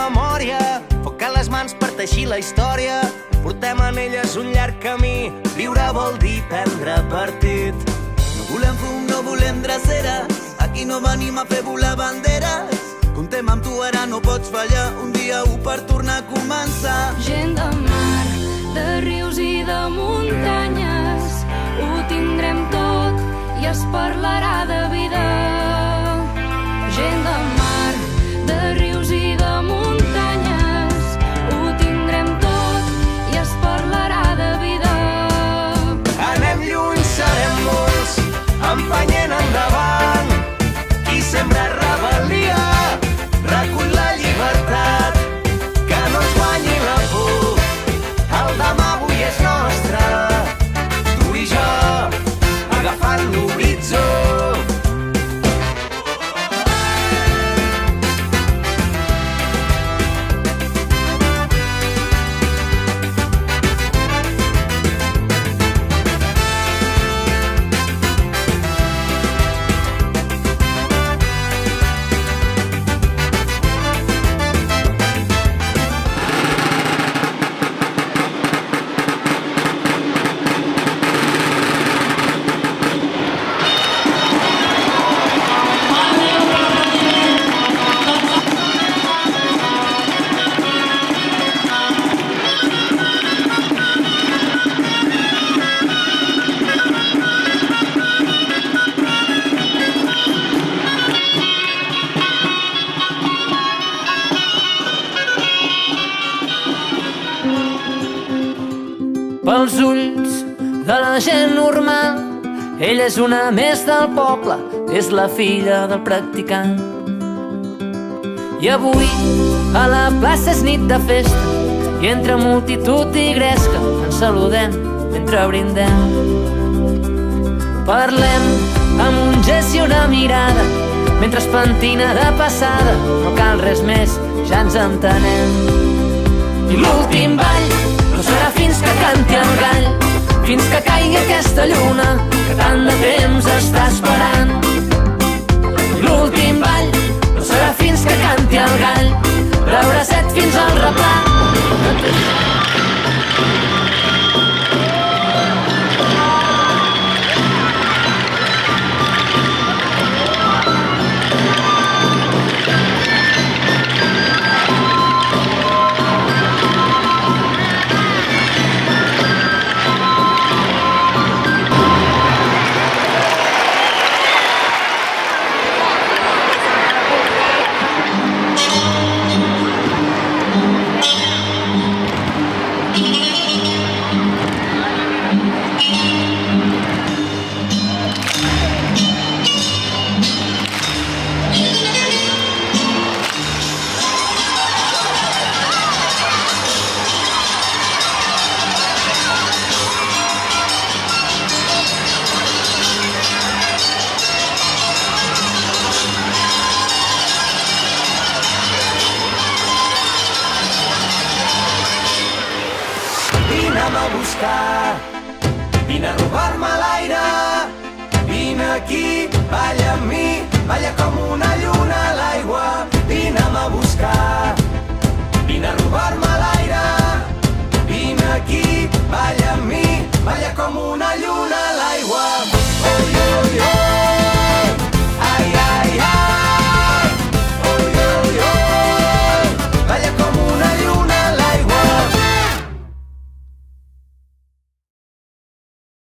memòria, foc a les mans per teixir la història. Portem en elles un llarg camí, viure vol dir prendre partit. No volem fum, no volem dreceres, aquí no venim a fer volar banderes. Comptem amb tu, ara no pots fallar, un dia per tornar a començar. Gent de mar, de rius i de muntanyes, ho tindrem tot i es parlarà de vida. Gent de mar, de rius i de muntanyes, ho tindrem tot i es parlarà de vida. Anem lluny, serem molts, empenyent endavant. Qui sembra rebel·lia recull la llibertat, que no ens guanyi la por. El demà avui és nostre, tu i jo, agafant l'horitzó. Pels ulls de la gent normal, ella és una més del poble, és la filla del practicant. I avui a la plaça és nit de festa, i entre multitud i gresca ens saludem mentre brindem. Parlem amb un gest i una mirada, mentre es pentina de passada, no cal res més, ja ens entenem. I l'últim ball no serà fins que canti el gall, fins que caigui aquesta lluna que tant de temps està esperant. I l'últim ball no serà fins que canti el gall, beure set fins al replà. A buscar, vine a robar-me l'aire, vine aquí, balla amb mi.